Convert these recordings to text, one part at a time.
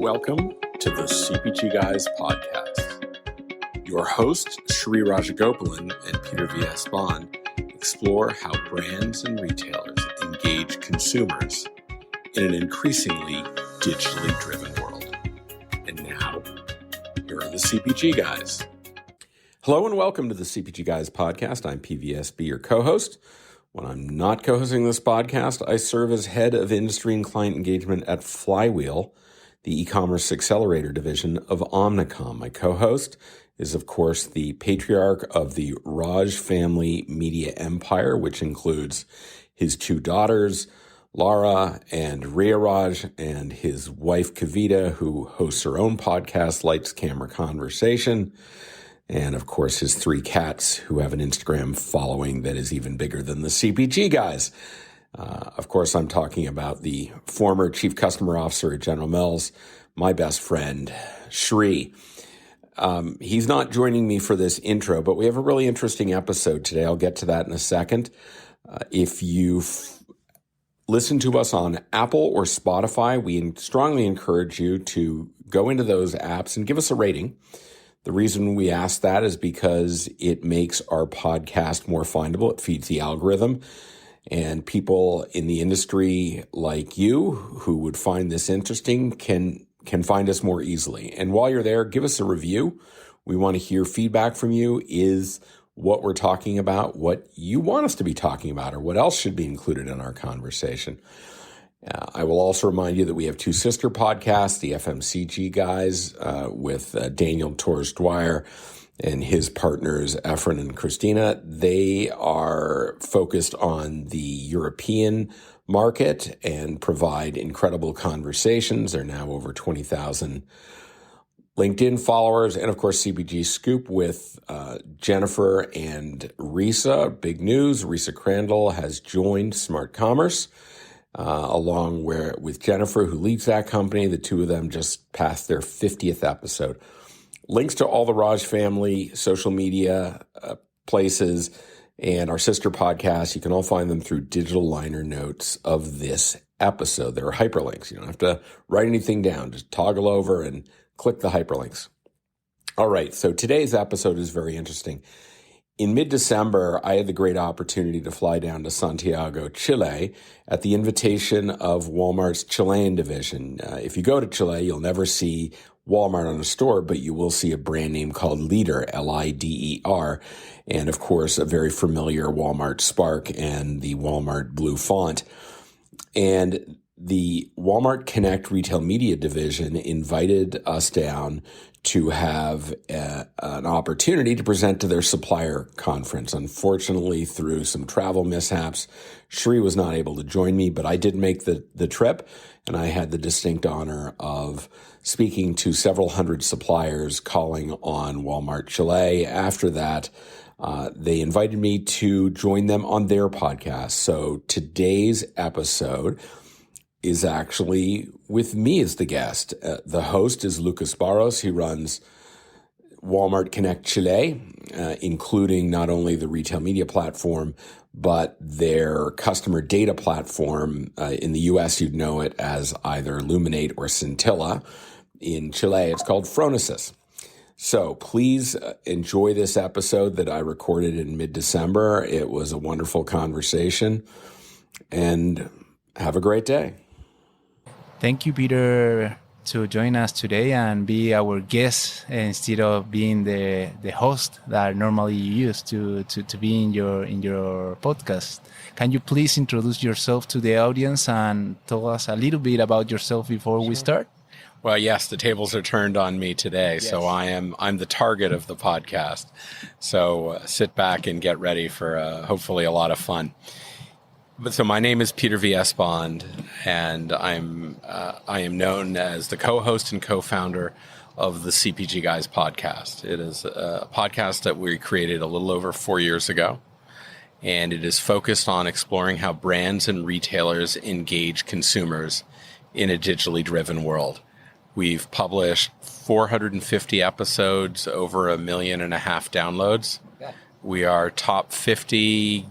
welcome to the CPG Guys podcast. Your hosts, Shri Rajagopalan and Peter V.S. Bond, explore how brands and retailers engage consumers in an increasingly digitally driven world. And now, here are the CPG Guys. Hello and welcome to the CPG Guys podcast. I'm PVSB, your co-host. When I'm not co-hosting this podcast, I serve as head of industry and client engagement at Flywheel, the e-commerce accelerator division of Omnicom. My co-host is, of course, the patriarch of the Raj family media empire, which includes his two daughters, Lara and Ria Raj, and his wife, Kavita, who hosts her own podcast, Lights, Camera, Conversation, and, of course, his three cats who have an Instagram following that is even bigger than the CPG Guys. Of course, I'm talking about the former chief customer officer at General Mills, my best friend, Shri. He's not joining me for this intro, but we have a really interesting episode today. I'll get to that in a second. If you've listened to us on Apple or Spotify, we strongly encourage you to go into those apps and give us a rating. The reason we ask that is because it makes our podcast more findable. It feeds the algorithm. And people in the industry like you who would find this interesting can find us more easily. And while you're there, give us a review. We want to hear feedback from you. Is what we're talking about what you want us to be talking about, or what else should be included in our conversation? I will also remind you that we have two sister podcasts, the FMCG Guys with Daniel Torres-Dwyer and his partners, Efren and Christina. They are focused on the European market and provide incredible conversations. They're now over 20,000 LinkedIn followers. And, of course, CPG Scoop with Jennifer and Risa. Big news, Risa Crandall has joined Smart Commerce. Along with Jennifer, who leads that company. The two of them just passed their 50th episode. Links to all the Raj family social media places and our sister podcasts, you can all find them through digital liner notes of this episode. There are hyperlinks. You don't have to write anything down. Just toggle over and click the hyperlinks. All right, so today's episode is very interesting. In mid-December, I had the great opportunity to fly down to Santiago, Chile, at the invitation of Walmart's Chilean division. If you go to Chile, you'll never see Walmart on a store, but you will see a brand name called Lider, L-I-D-E-R, and, of course, a very familiar Walmart Spark and the Walmart blue font. And the Walmart Connect Retail Media Division invited us down to have an opportunity to present to their Supplier conference. Unfortunately, through some travel mishaps, Shri was not able to join me, but I did make the trip, and I had the distinct honor of speaking to several hundred suppliers calling on Walmart Chile. After that, they invited me to join them on their podcast. So today's episode is actually with me as the guest. The host is Lucas Barros. He runs Walmart Connect Chile, including not only the retail media platform, but their customer data platform. In the U.S., you'd know it as either Luminate or Scintilla. In Chile, it's called Phronesis. So please enjoy this episode that I recorded in mid-December. It was a wonderful conversation, and have a great day. Thank you, Peter, to join us today and be our guest instead of being the host that normally you use to be in your podcast. Can you please introduce yourself to the audience and tell us a little bit about yourself before we start? Well, yes, the tables are turned on me today, yes. So I'm the target of the podcast. So sit back and get ready for hopefully a lot of fun. So my name is Peter V.S. Bond, and I am known as the co-host and co-founder of the CPG Guys podcast. It is a podcast that we created a little over 4 years ago, and it is focused on exploring how brands and retailers engage consumers in a digitally driven world. We've published 450 episodes, over 1.5 million downloads. Okay. We are top 50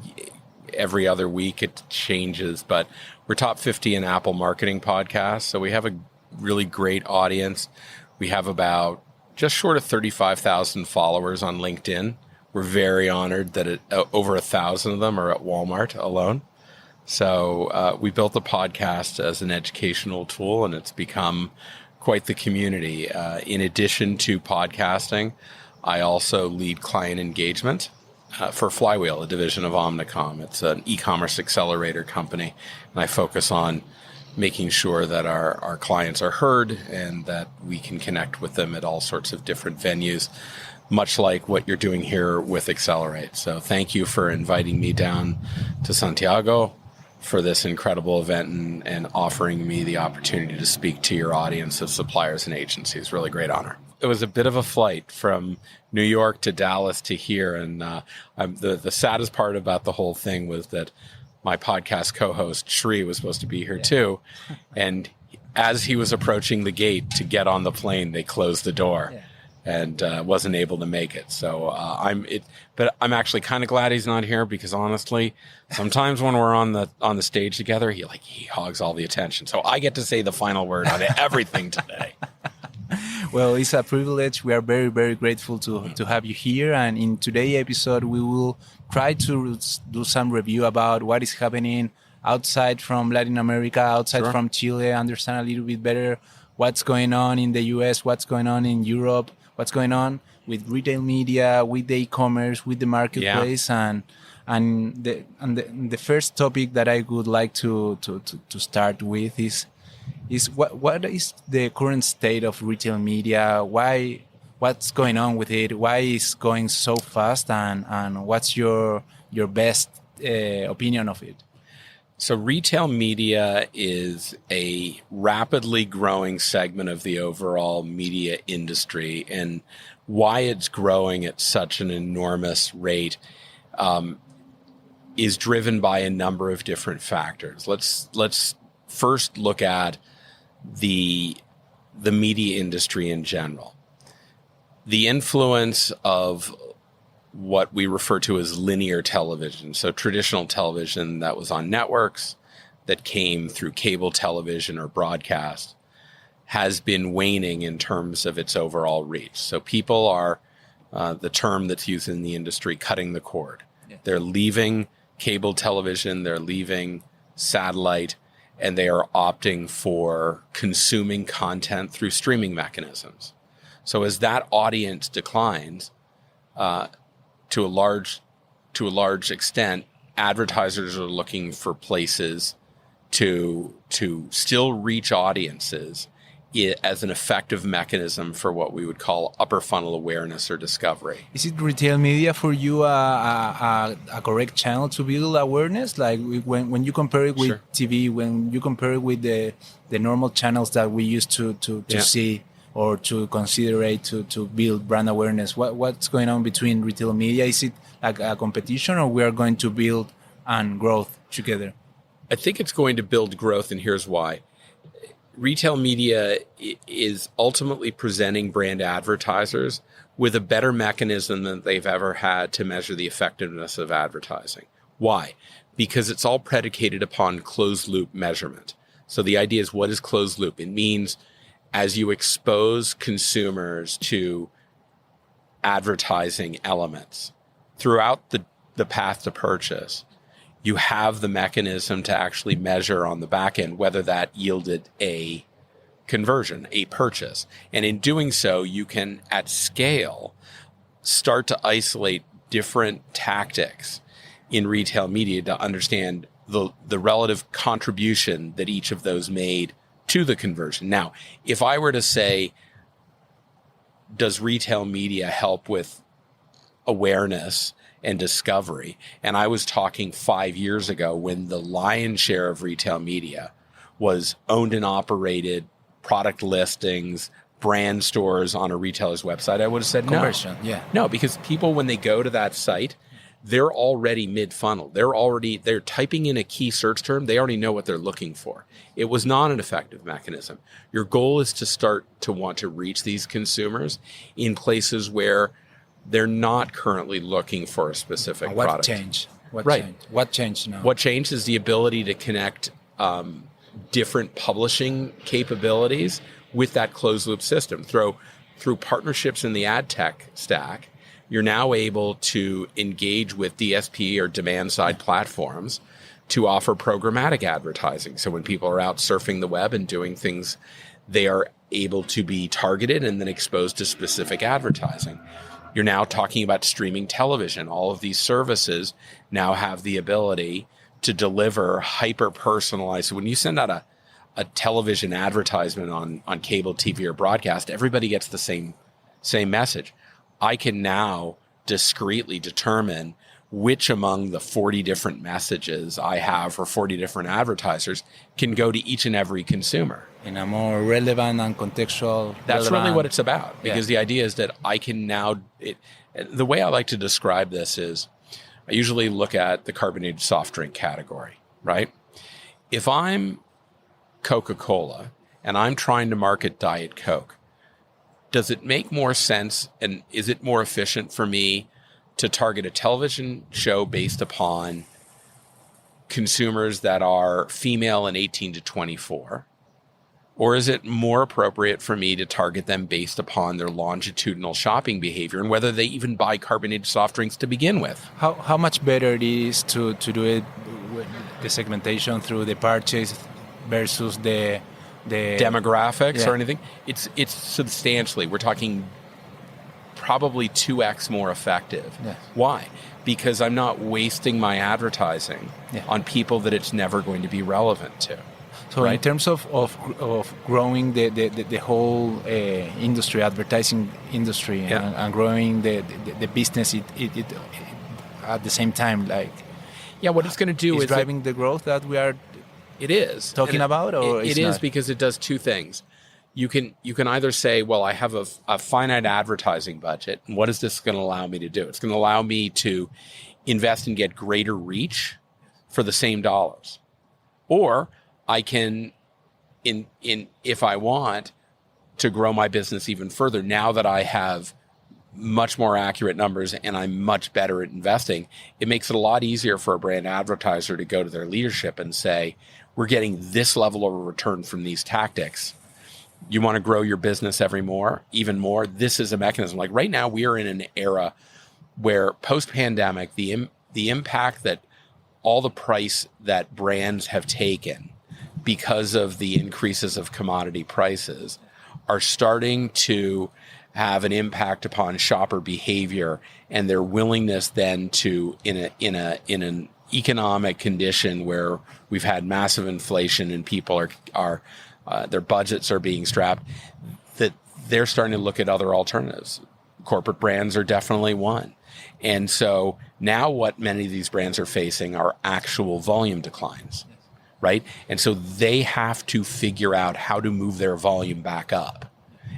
every other week. It changes, but we're top 50 in Apple marketing podcasts. So we have a really great audience. We have about just short of 35,000 followers on LinkedIn. We're very honored that over 1,000 of them are at Walmart alone. So we built the podcast as an educational tool, and it's become quite the community. In addition to podcasting, I also lead client engagement for Flywheel, a division of Omnicom. It's an e-commerce accelerator company, and I focus on making sure that our clients are heard and that we can connect with them at all sorts of different venues, much like what you're doing here with Accelerate. So thank you for inviting me down to Santiago for this incredible event and offering me the opportunity to speak to your audience of suppliers and agencies. Really great honor. It was a bit of a flight from New York to Dallas to here. And the saddest part about the whole thing was that my podcast co-host, Shri, was supposed to be here too. And as he was approaching the gate to get on the plane, they closed the door and wasn't able to make it. So but I'm actually kind of glad he's not here, because honestly, sometimes when we're on the stage together, he hogs all the attention. So I get to say the final word on everything today. Well, it's a privilege. We are very, very grateful to have you here. And in today's episode, we will try to do some review about what is happening outside from Latin America, outside from Chile, understand a little bit better what's going on in the US, what's going on in Europe, what's going on with retail media, with the e-commerce, with the marketplace. And the first topic that I would like to start with is what is the current state of retail media? What's going on with it? Why is going so fast? And what's your best opinion of it? So retail media is a rapidly growing segment of the overall media industry, and why it's growing at such an enormous rate is driven by a number of different factors. Let's first look at the media industry in general. The influence of what we refer to as linear television, so traditional television that was on networks, that came through cable television or broadcast, has been waning in terms of its overall reach. So people are, the term that's used in the industry, cutting the cord. Yeah. They're leaving cable television, they're leaving satellite, and they are opting for consuming content through streaming mechanisms. So as that audience declines, to a large extent, advertisers are looking for places to still reach audiences as an effective mechanism for what we would call upper funnel awareness or discovery. Is it retail media for you a correct channel to build awareness? Like when you compare it with TV, when you compare it with the normal channels that we used to see or to consider to build brand awareness, what's going on between retail media? Is it like a competition, or we are going to build and growth together? I think it's going to build growth, and here's why. Retail media is ultimately presenting brand advertisers with a better mechanism than they've ever had to measure the effectiveness of advertising. Why? Because it's all predicated upon closed loop measurement. So the idea is, what is closed loop? It means as you expose consumers to advertising elements throughout the path to purchase, you have the mechanism to actually measure on the back end whether that yielded a conversion, a purchase. And in doing so, you can, at scale, start to isolate different tactics in retail media to understand the relative contribution that each of those made to the conversion. Now, if I were to say, does retail media help with awareness and discovery? And I was talking 5 years ago when the lion's share of retail media was owned and operated product listings, brand stores on a retailer's website, I would have said no. Conversion, yeah. No, because people, when they go to that site, they're already mid-funnel. They're typing in a key search term. They already know what they're looking for. It was not an effective mechanism. Your goal is to start to want to reach these consumers in places where they're not currently looking for a specific product. Changed? What Right. changed? What changed now? What changed is the ability to connect different publishing capabilities with that closed loop system. Through partnerships in the ad tech stack, you're now able to engage with DSP or demand side platforms to offer programmatic advertising. So when people are out surfing the web and doing things, they are able to be targeted and then exposed to specific advertising. You're now talking about streaming television. All of these services now have the ability to deliver hyper-personalized. So when you send out a television advertisement on cable TV or broadcast, everybody gets the same message. I can now discreetly determine which among the 40 different messages I have for 40 different advertisers can go to each and every consumer. In a more relevant and contextual... That's really what it's about, because the idea is that I can now... the way I like to describe this is, I usually look at the carbonated soft drink category, right? If I'm Coca-Cola and I'm trying to market Diet Coke, does it make more sense and is it more efficient for me to target a television show based upon consumers that are female and 18 to 24? Or is it more appropriate for me to target them based upon their longitudinal shopping behavior and whether they even buy carbonated soft drinks to begin with? How much better it is to do it, the segmentation through the purchase versus the demographics or anything? It's substantially. We're talking probably 2x more effective. Yes. Why? Because I'm not wasting my advertising on people that it's never going to be relevant to. So in terms of growing the whole industry, advertising industry, and growing the business, it at the same time, like... Yeah, what it's going to do is driving the growth that we are... It is. Talking about, or it is because it does two things. You can either say, well, I have a finite advertising budget, and what is this going to allow me to do? It's going to allow me to invest and get greater reach for the same dollars. Or I can, if I want to grow my business even further, now that I have much more accurate numbers and I'm much better at investing, it makes it a lot easier for a brand advertiser to go to their leadership and say, we're getting this level of return from these tactics. You want to grow your business even more? This is a mechanism. Like right now, we are in an era where post-pandemic, the impact that all the price that brands have taken because of the increases of commodity prices are starting to have an impact upon shopper behavior and their willingness then to, in an economic condition where we've had massive inflation and people are their budgets are being strapped, that they're starting to look at other alternatives. Corporate brands are definitely one. And so now what many of these brands are facing are actual volume declines, right? And so they have to figure out how to move their volume back up.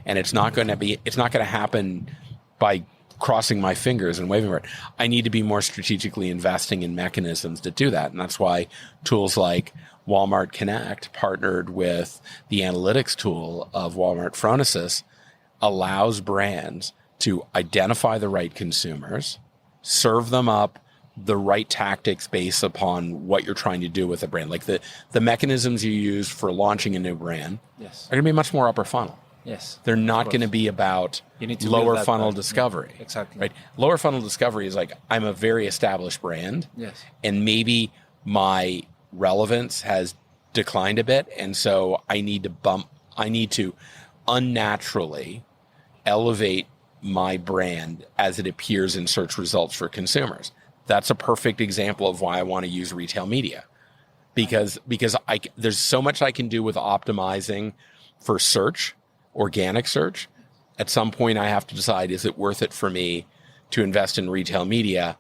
And it's not going to happen by crossing my fingers and waving for it. I need to be more strategically investing in mechanisms to do that. And that's why tools like Walmart Connect, partnered with the analytics tool of Walmart Phronesis, allows brands to identify the right consumers, serve them up the right tactics based upon what you're trying to do with a brand. Like the mechanisms you use for launching a new brand are going to be much more upper funnel. Yes. They're not going to be about lower funnel discovery. Yeah, exactly. Right? Lower funnel discovery is like, I'm a very established brand. Yes. And maybe my relevance has declined a bit. And so I need to unnaturally elevate my brand as it appears in search results for consumers. That's a perfect example of why I want to use retail media. Because there's so much I can do with optimizing for search, organic search. At some point I have to decide, is it worth it for me to invest in retail media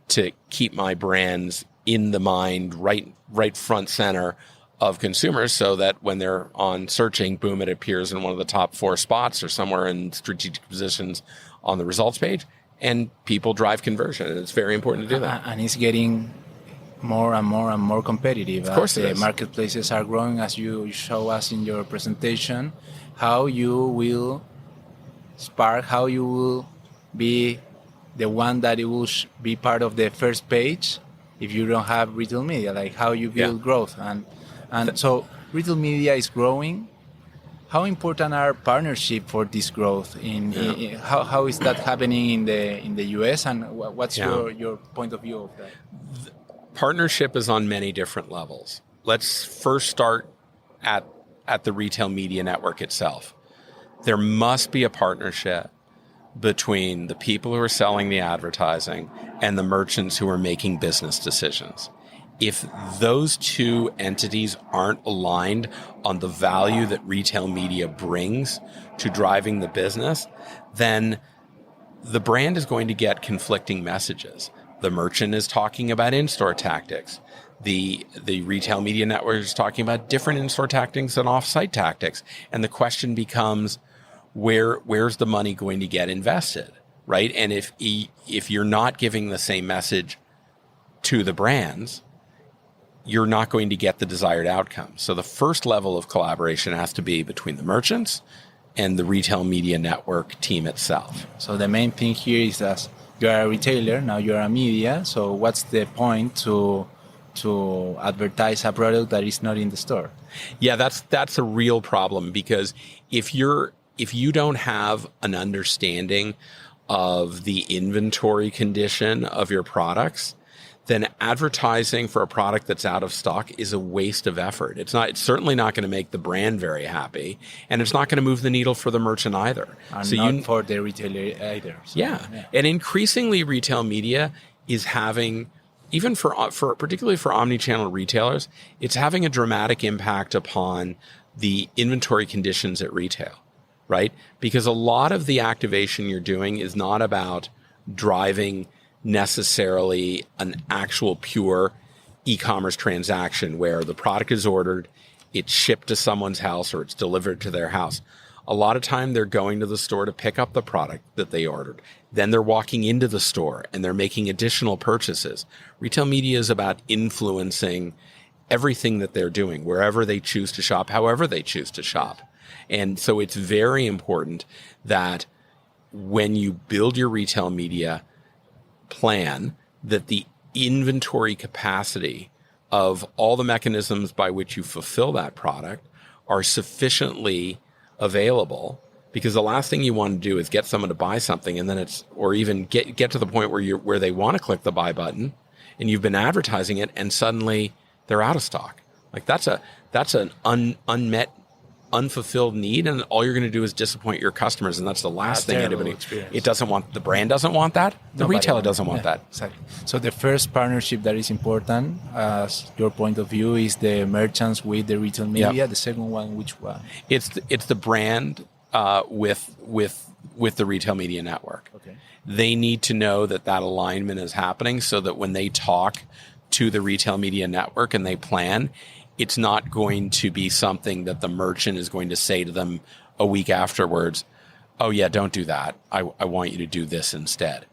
to keep my brands in the mind, right front center of consumers, so that when they're on searching, boom, it appears in one of the top 4 spots or somewhere in strategic positions on the results page, and people drive conversion. And it's very important to do that. And it's getting more and more and more competitive. Of course, the marketplaces are growing, as you show us in your presentation. How you will spark, how you will be the one that it will be part of the first page if you don't have retail media, like how you build growth. And so retail media is growing. How important are partnership for this growth? How is that happening in the US, and what's your point of view of that? Partnership is on many different levels. Let's first start at the retail media network itself. There must be a partnership between the people who are selling the advertising and the merchants who are making business decisions. If those two entities aren't aligned on the value that retail media brings to driving the business, then the brand is going to get conflicting messages. The merchant is talking about in-store tactics. The retail media network is talking about different in-store tactics and off-site tactics. And the question becomes, where's the money going to get invested, right? And if you're not giving the same message to the brands, you're not going to get the desired outcome. So the first level of collaboration has to be between the merchants and the retail media network team itself. So the main thing here is that you are a retailer, now you are a media. So what's the point to advertise a product that is not in the store? Yeah, that's a real problem, because if you don't have an understanding of the inventory condition of your products, then advertising for a product that's out of stock is a waste of effort. It's certainly not going to make the brand very happy, and it's not going to move the needle for the merchant either. And not for the retailer either. So, yeah. And increasingly retail media is having, even for particularly for omnichannel retailers, it's having a dramatic impact upon the inventory conditions at retail, right? Because a lot of the activation you're doing is not about driving necessarily an actual pure e-commerce transaction where the product is ordered, it's shipped to someone's house, or it's delivered to their house. A lot of time they're going to the store to pick up the product that they ordered. Then they're walking into the store and they're making additional purchases. Retail media is about influencing everything that they're doing, wherever they choose to shop, however they choose to shop. And so it's very important that when you build your retail media plan, that the inventory capacity of all the mechanisms by which you fulfill that product are sufficiently available, because the last thing you want to do is get someone to buy something and then or even get to the point where they want to click the buy button and you've been advertising it and suddenly they're out of stock. Like that's an unmet, unfulfilled need, and all you're going to do is disappoint your customers, and that's the last thing anybody experience. The brand doesn't want that, the retailer doesn't want that. Exactly. So the first partnership that is important, as your point of view, is the merchants with the retail media. Yep. The second one, which one? It's the brand with the retail media network. Okay. They need to know that alignment is happening, so that when they talk to the retail media network and they plan, it's not going to be something that the merchant is going to say to them a week afterwards, oh yeah, don't do that. I want you to do this instead.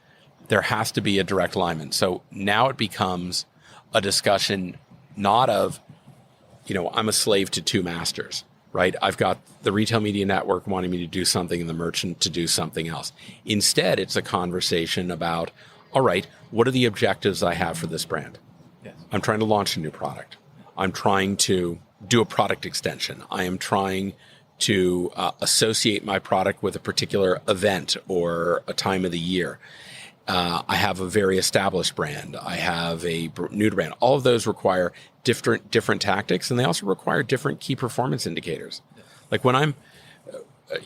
There has to be a direct alignment. So now it becomes a discussion not of, I'm a slave to two masters, right? I've got the retail media network wanting me to do something and the merchant to do something else. Instead, it's a conversation about, all right, what are the objectives I have for this brand? Yes. I'm trying to launch a new product. I'm trying to do a product extension. I am trying to associate my product with a particular event or a time of the year. I have a very established brand. I have a new brand. All of those require different tactics, and they also require different key performance indicators. Like when I'm,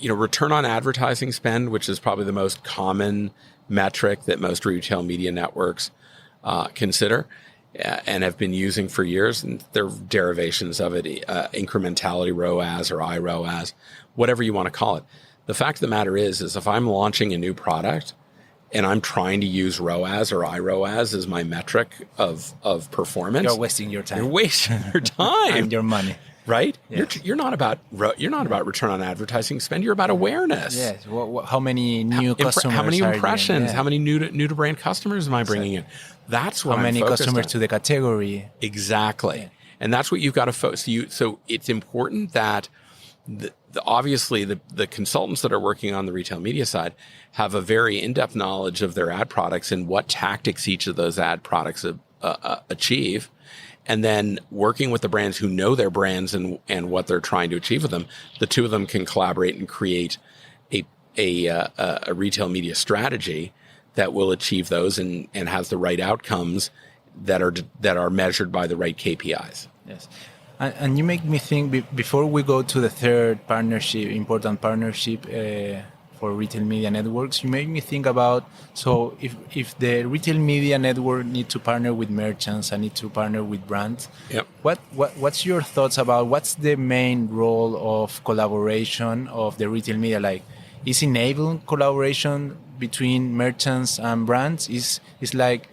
return on advertising spend, which is probably the most common metric that most retail media networks consider and have been using for years, and there are derivations of it, incrementality ROAS or iROAS, whatever you want to call it. The fact of the matter is if I'm launching a new product and I'm trying to use ROAS or iROAS as my metric of performance, you're wasting your time. You're wasting your time and your money. Right? Yes. You're not about return on advertising spend. You're about awareness. Yes. How many new customers? How many impressions? How many new to brand customers am I bringing in? That's what how many customers to the category? Exactly. Yeah. And that's what you've got to focus. So it's important that obviously the consultants that are working on the retail media side have a very in-depth knowledge of their ad products and what tactics each of those ad products achieve. and then working with the brands who know their brands and what they're trying to achieve with them, the two of them can collaborate and create a retail media strategy that will achieve those and has the right outcomes that are measured by the right KPIs. Yes. And you make me think, before we go to the third important partnership for retail media networks, you made me think about, so if the retail media network need to partner with merchants and need to partner with brands, yep. What's your thoughts about what's the main role of collaboration of the retail media? Like, is enabling collaboration between merchants and brands? Is like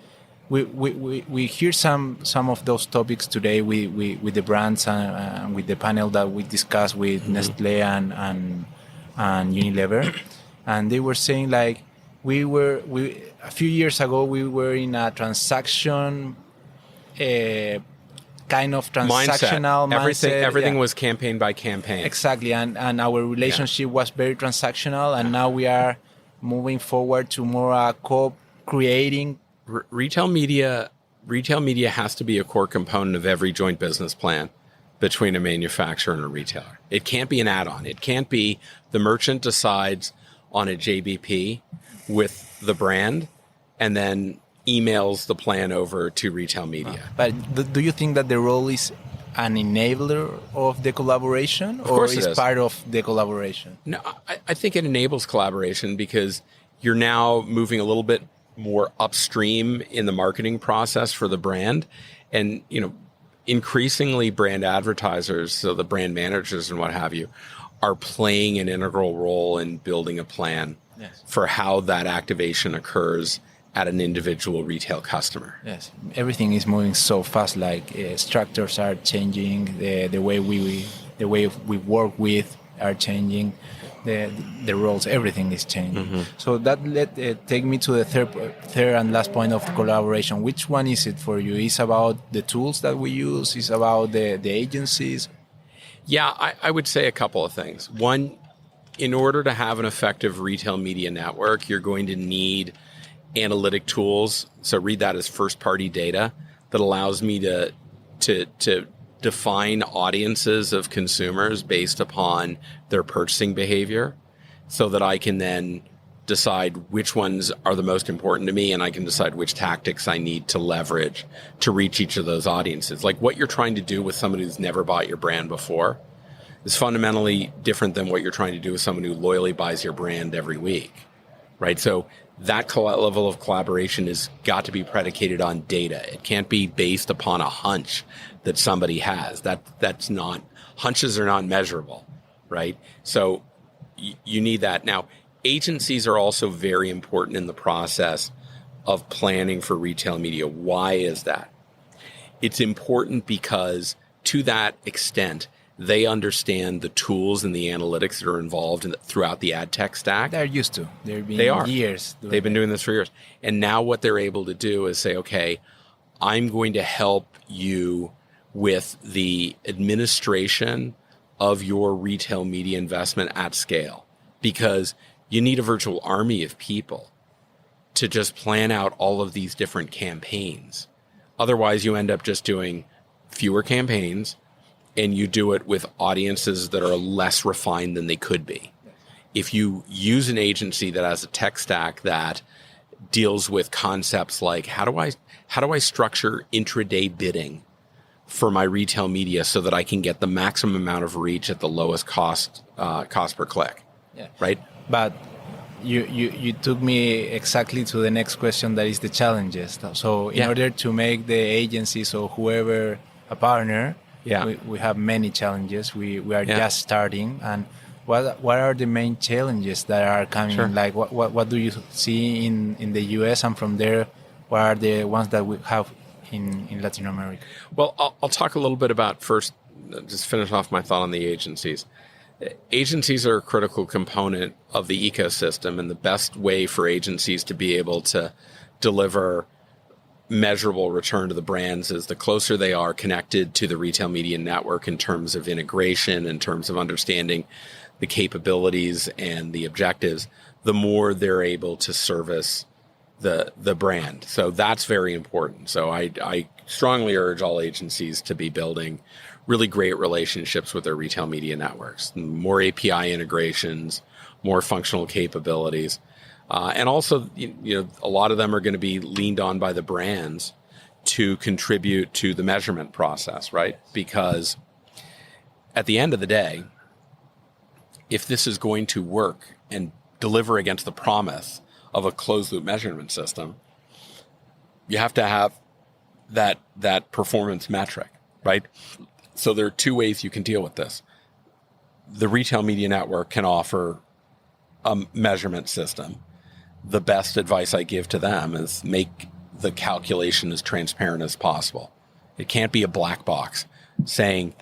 we hear some of those topics today with the brands and with the panel that we discussed with Nestle and Unilever, and they were saying like a few years ago we were in a transaction kind of transactional mindset. Everything was campaign by campaign. Exactly, and our relationship was very transactional, and now we are moving forward to more co-creating. Retail media has to be a core component of every joint business plan between a manufacturer and a retailer. It can't be an add-on. It can't be the merchant decides on a JBP with the brand and then emails the plan over to retail media. But do you think that the role is an enabler of the collaboration, or is part of the collaboration? No, I think it enables collaboration because you're now moving a little bit more upstream in the marketing process for the brand. And, increasingly brand advertisers, so the brand managers and what have you, are playing an integral role in building a plan for how that activation occurs at an individual retail customer. Yes, everything is moving so fast. Like structures are changing, the way we work with are changing, the roles, everything is changing. Mm-hmm. So that take me to the third and last point of collaboration. Which one is it for you? Is about the tools that we use? Is about the agencies? Yeah, I would say a couple of things. One, in order to have an effective retail media network, you're going to need analytic tools. So read that as first-party data that allows me to define audiences of consumers based upon their purchasing behavior, so that I can then decide which ones are the most important to me, and I can decide which tactics I need to leverage to reach each of those audiences. Like what you're trying to do with somebody who's never bought your brand before is fundamentally different than what you're trying to do with someone who loyally buys your brand every week, right? So that level of collaboration has got to be predicated on data. It can't be based upon a hunch that somebody has. That's not, hunches are not measurable, right? So you need that. Now, agencies are also very important in the process of planning for retail media. Why is that? It's important because to that extent, they understand the tools and the analytics that are involved throughout the ad tech stack. They're used to. They are. Years. They've been doing this for years. And now what they're able to do is say, okay, I'm going to help you with the administration of your retail media investment at scale, because you need a virtual army of people to just plan out all of these different campaigns. Otherwise, you end up just doing fewer campaigns, and you do it with audiences that are less refined than they could be. If you use an agency that has a tech stack that deals with concepts like how do I structure intraday bidding for my retail media so that I can get the maximum amount of reach at the lowest cost per click, right? But you took me exactly to the next question, that is the challenges. So in order to make the agencies or whoever a partner, we have many challenges. We are just starting. And what are the main challenges that are coming? Sure. Like what do you see in the US, and from there, what are the ones that we have in Latin America? Well, I'll talk a little bit about first, just finish off my thought on the agencies. Agencies are a critical component of the ecosystem, and the best way for agencies to be able to deliver measurable return to the brands is the closer they are connected to the retail media network in terms of integration, in terms of understanding the capabilities and the objectives, the more they're able to service the brand. So that's very important. So I strongly urge all agencies to be building really great relationships with their retail media networks, more API integrations, more functional capabilities. And also, a lot of them are going to be leaned on by the brands to contribute to the measurement process, right? Because at the end of the day, if this is going to work and deliver against the promise of a closed-loop measurement system, you have to have that performance metric, right? So there are two ways you can deal with this. The retail media network can offer a measurement system. The best advice I give to them is make the calculation as transparent as possible. It can't be a black box saying,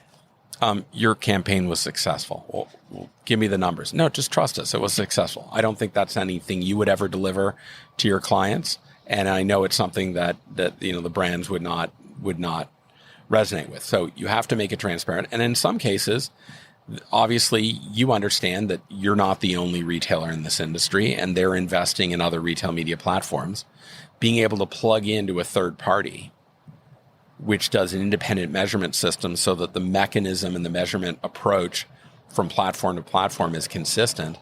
your campaign was successful. Well, give me the numbers. No, just trust us. It was successful. I don't think that's anything you would ever deliver to your clients. And I know it's something that the brands would not resonate with. So you have to make it transparent. And in some cases, obviously, you understand that you're not the only retailer in this industry, and they're investing in other retail media platforms. Being able to plug into a third party, which does an independent measurement system so that the mechanism and the measurement approach from platform to platform is consistent,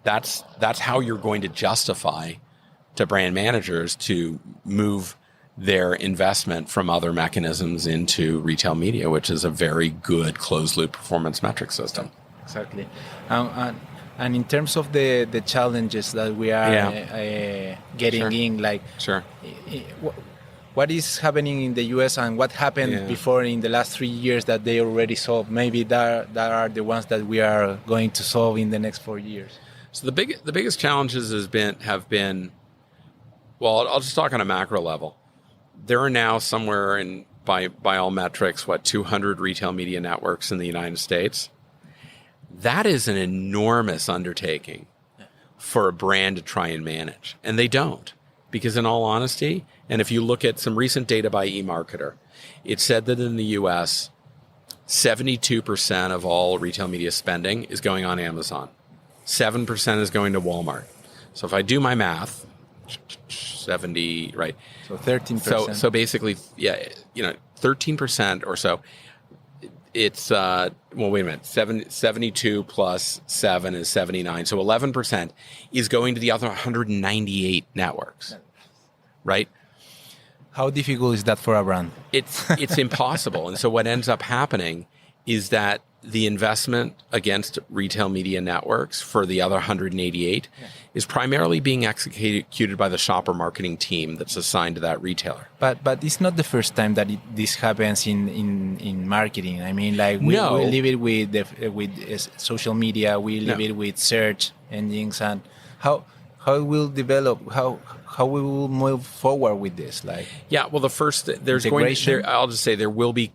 that's how you're going to justify to brand managers to move their investment from other mechanisms into retail media, which is a very good closed-loop performance metric system. Exactly. And in terms of the challenges that we are getting in, like, what is happening in the US and what happened before in the last 3 years that they already solved? Maybe that are the ones that we are going to solve in the next 4 years. So the biggest challenges have been, well, I'll just talk on a macro level. There are now somewhere by all metrics, 200 retail media networks in the United States. That is an enormous undertaking for a brand to try and manage. And they don't. Because in all honesty, and if you look at some recent data by eMarketer, it said that in the US, 72% of all retail media spending is going on Amazon. 7% is going to Walmart. So if I do my math, 70, right? So 13%. So basically, 13% or so. It's, wait a minute, 72 plus 7 is 79. So 11% is going to the other 198 networks, right? How difficult is that for a brand? It's impossible. And so what ends up happening is that the investment against retail media networks for the other 188 is primarily being executed by the shopper marketing team that's assigned to that retailer. But it's not the first time that this happens in marketing. I mean, like we live it with social media, we live it with search engines, and how it will develop, how we will move forward with this, like well, the first I'll just say there will be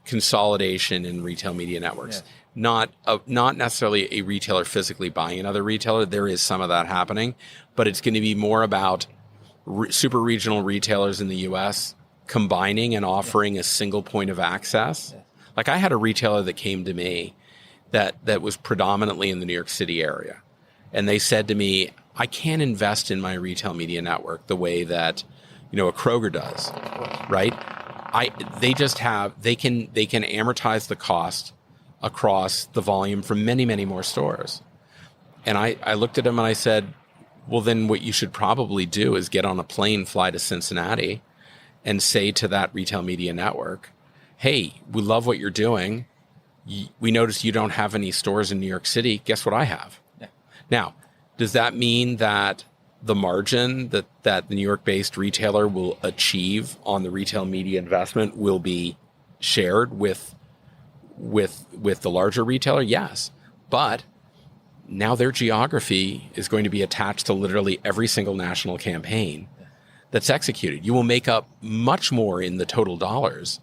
consolidation in retail media networks. Not necessarily a retailer physically buying another retailer. There is some of that happening, but it's going to be more about super regional retailers in the U.S. combining and offering a single point of access. Like I had a retailer that came to me that was predominantly in the New York City area. And they said to me, I can't invest in my retail media network the way that, a Kroger does, right? They can amortize the cost across the volume from many, many more stores. And I looked at him and I said, well, then what you should probably do is get on a plane, fly to Cincinnati and say to that retail media network, hey, we love what you're doing. We noticed you don't have any stores in New York City. Guess what I have? Now, does that mean that the margin that the New York-based retailer will achieve on the retail media investment will be shared with the larger retailer? Yes. But now their geography is going to be attached to literally every single national campaign that's executed. You will make up much more in the total dollars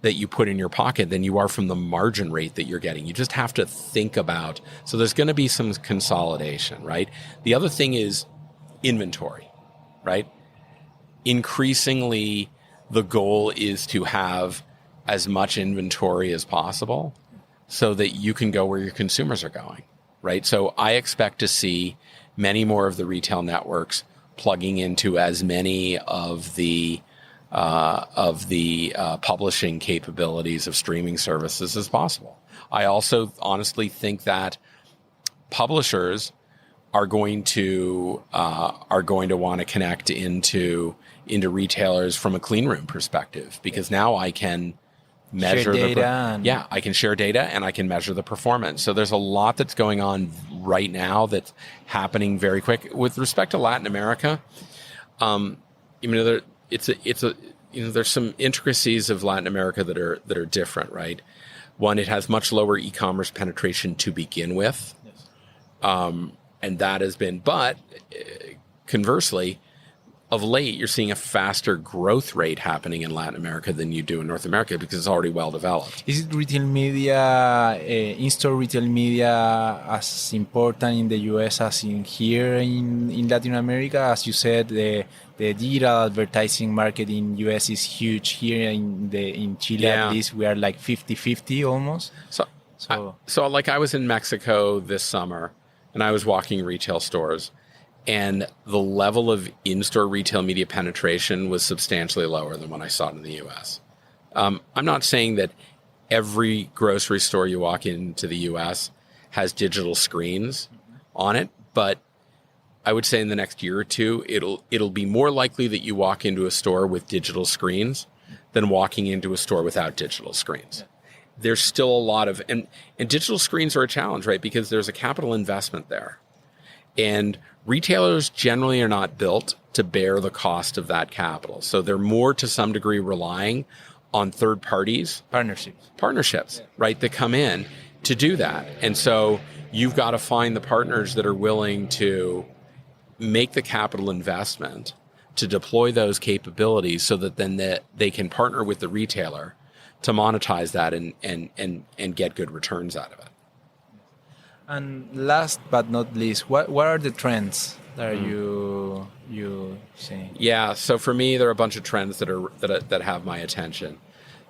that you put in your pocket than you are from the margin rate that you're getting. You just have to think about, so there's going to be some consolidation, right? The other thing is inventory, right? Increasingly, the goal is to have as much inventory as possible so that you can go where your consumers are going, right? So I expect to see many more of the retail networks plugging into as many of the publishing capabilities of streaming services as possible. I also honestly think that publishers are going to want to connect into retailers from a clean room perspective, because now I can measure I can share data and I can measure the performance. So there's a lot that's going on right now that's happening very quick. With respect to Latin America, there's some intricacies of Latin America that are different, right? One, it has much lower e-commerce penetration to begin with. Yes. And that has been, but conversely, of late, you're seeing a faster growth rate happening in Latin America than you do in North America because it's already well developed. Is it retail media, in-store retail media, as important in the US as in here in Latin America? As you said, the digital advertising market in US is huge. Here in Chile, at least, we are like 50-50 almost. So like I was in Mexico this summer, and I was walking retail stores, and the level of in-store retail media penetration was substantially lower than when I saw it in the US. I'm not saying that every grocery store you walk into the US has digital screens on it, but I would say in the next year or two, it'll be more likely that you walk into a store with digital screens than walking into a store without digital screens. Yeah. There's still a lot of, and digital screens are a challenge, right? Because there's a capital investment there. And retailers generally are not built to bear the cost of that capital. So they're more to some degree relying on third parties. Partnerships, right, that come in to do that. And so you've got to find the partners that are willing to make the capital investment to deploy those capabilities so that then they can partner with the retailer to monetize that and get good returns out of it. And last but not least, what are the trends that are you seeing? Yeah, so for me, there are a bunch of trends that have my attention.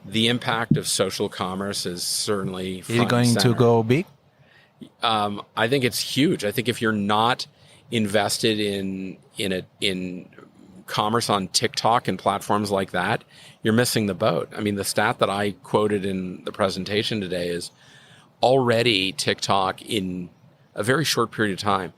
The impact of social commerce is certainly front and center. Is it going to go big? I think it's huge. I think if you're not invested in commerce on TikTok and platforms like that, you're missing the boat. I mean, the stat that I quoted in the presentation today is already TikTok in a very short period of time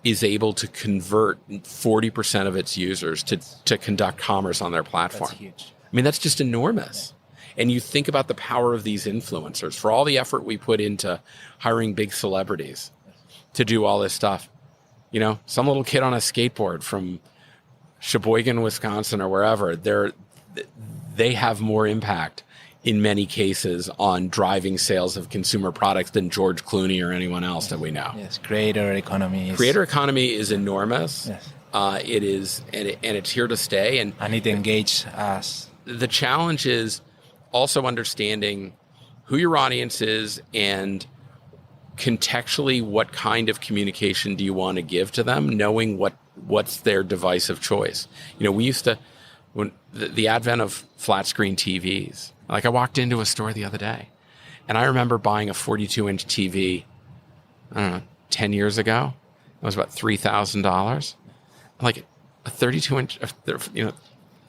is able to convert 40% of its users to conduct commerce on their platform. That's huge. I mean, that's just enormous. And you think about the power of these influencers, for all the effort we put into hiring big celebrities to do all this stuff. You know, some little kid on a skateboard from Sheboygan, Wisconsin, or wherever, they have more impact in many cases on driving sales of consumer products than George Clooney or anyone else that we know. Yes, creator economy. Creator economy is enormous. Yes. It is, and it's here to stay. And it engages us. The challenge is also understanding who your audience is and contextually what kind of communication do you want to give to them, knowing what's their device of choice. You know, we used to, when the advent of flat screen TVs, like I walked into a store the other day and I remember buying a 42-inch TV, I don't know, 10 years ago. It was about $3,000. Like a 32-inch, you know,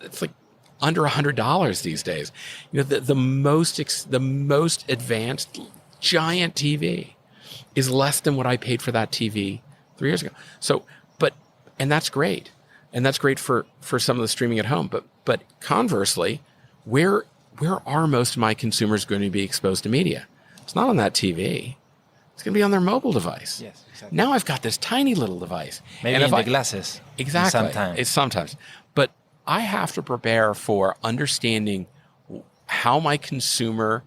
it's like under $100 these days. You know, the most advanced giant TV is less than what I paid for that TV 3 years ago. So, and that's great. And that's great for some of the streaming at home. But conversely, where are most of my consumers going to be exposed to media? It's not on that TV. It's going to be on their mobile device. Yes, exactly. Now I've got this tiny little device. Maybe in the glasses. Exactly. Sometimes. But I have to prepare for understanding how my consumer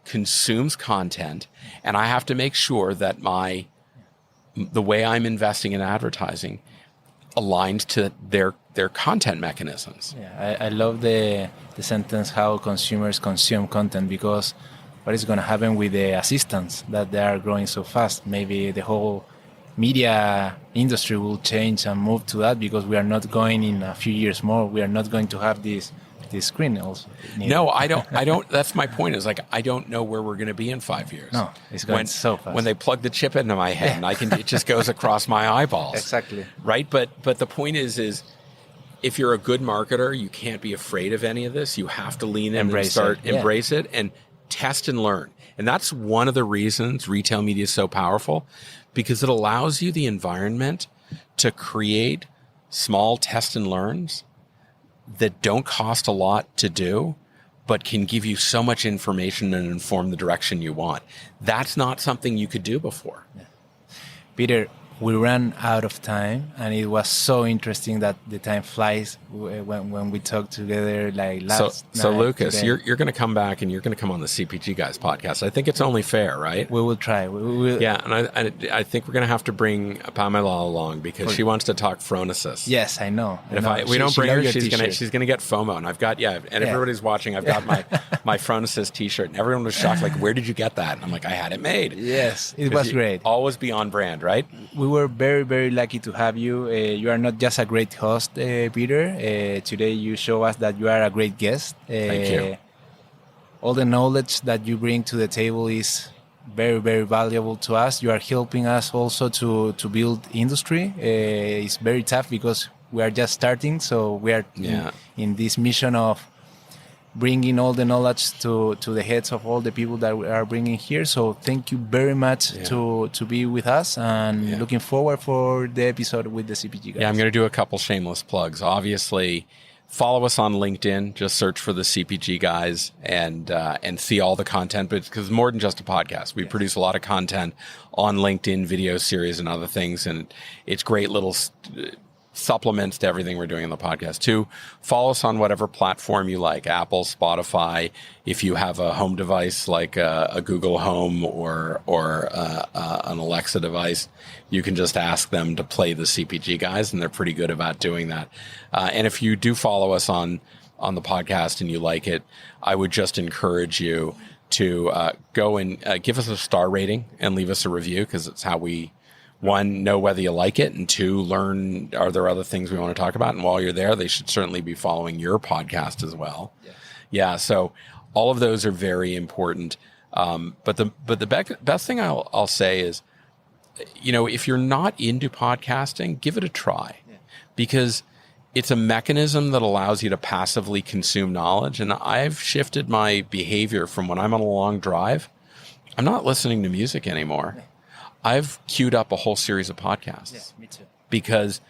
consumes content, and I have to make sure that the way I'm investing in advertising aligns to their content mechanisms. Yeah, I love the sentence how consumers consume content, because what is going to happen with the assistants that they are growing so fast? Maybe the whole media industry will change and move to that, because we are not going in a few years more. We are not going to have these this screen also. No, I don't. That's my point. Is like I don't know where we're going to be in 5 years. No, it's going so fast. When they plug the chip into my head, and it just goes across my eyeballs. Exactly. Right, but the point is if you're a good marketer, you can't be afraid of any of this. You have to lean in and embrace it and test and learn. And that's one of the reasons retail media is so powerful, because it allows you the environment to create small test and learns that don't cost a lot to do, but can give you so much information and inform the direction you want. That's not something you could do before. Yeah. Peter, we ran out of time, and it was so interesting that the time flies when we talk together like last night. So Lucas, you're going to come back and you're going to come on the CPG Guys podcast. I think it's only fair, right? We will try. We will. Yeah, and I think we're going to have to bring Pamela along because she wants to talk phronesis. Yes, I know. And if we don't bring her, she's going to get FOMO. And I've got everybody's watching. I've got my phronesis T-shirt, and everyone was shocked. Like, where did you get that? And I'm like, I had it made. Yes, it was great. Always be on brand, right? We were very, very lucky to have you. You are not just a great host, Peter. Today you show us that you are a great guest. Thank you. All the knowledge that you bring to the table is very, very valuable to us. You are helping us also to build industry. It's very tough because we are just starting. So we are in this mission of bringing all the knowledge to the heads of all the people that we are bringing here. So thank you very much to be with us, and looking forward for the episode with the CPG guys. Yeah, I'm going to do a couple shameless plugs. Obviously, follow us on LinkedIn. Just search for the CPG Guys and see all the content. But because more than just a podcast, we produce a lot of content on LinkedIn, video series, and other things, and it's great little supplements to everything we're doing in the podcast. 2, follow us on whatever platform you like, Apple, Spotify. If you have a home device like a Google Home or an Alexa device, you can just ask them to play the CPG Guys, and they're pretty good about doing that. And if you do follow us on the podcast and you like it, I would just encourage you to go and give us a star rating and leave us a review, because it's how we, 1, know whether you like it, and 2, learn, are there other things we want to talk about? And while you're there, they should certainly be following your podcast as well. Yeah, so all of those are very important. But the best thing I'll say is, if you're not into podcasting, give it a try, because it's a mechanism that allows you to passively consume knowledge. And I've shifted my behavior from when I'm on a long drive, I'm not listening to music anymore. I've queued up a whole series of podcasts. Yeah, me too. Because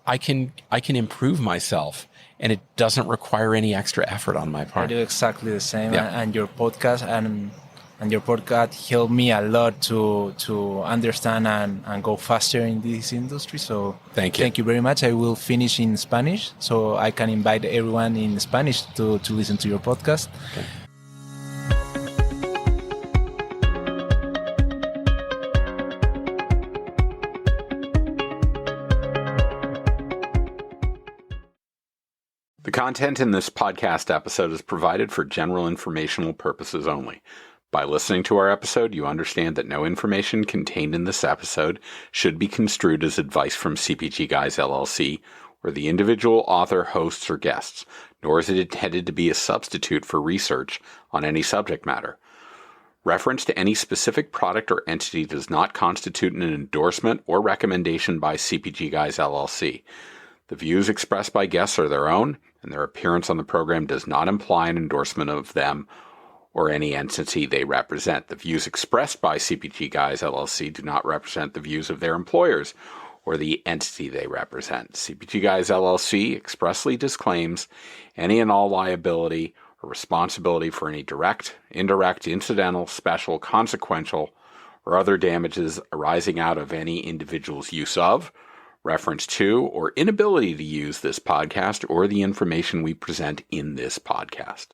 I can improve myself, and it doesn't require any extra effort on my part. I do exactly the same. And your podcast and your podcast helped me a lot to understand and go faster in this industry. So thank you. Thank you very much. I will finish in Spanish, so I can invite everyone in Spanish to listen to your podcast. Okay. The content in this podcast episode is provided for general informational purposes only. By listening to our episode, you understand that no information contained in this episode should be construed as advice from CPG Guys LLC or the individual author, hosts, or guests, nor is it intended to be a substitute for research on any subject matter. Reference to any specific product or entity does not constitute an endorsement or recommendation by CPG Guys LLC. The views expressed by guests are their own, and their appearance on the program does not imply an endorsement of them or any entity they represent. The views expressed by CPG Guys LLC do not represent the views of their employers or the entity they represent. CPG Guys LLC expressly disclaims any and all liability or responsibility for any direct, indirect, incidental, special, consequential, or other damages arising out of any individual's use of, reference to, or inability to use this podcast or the information we present in this podcast.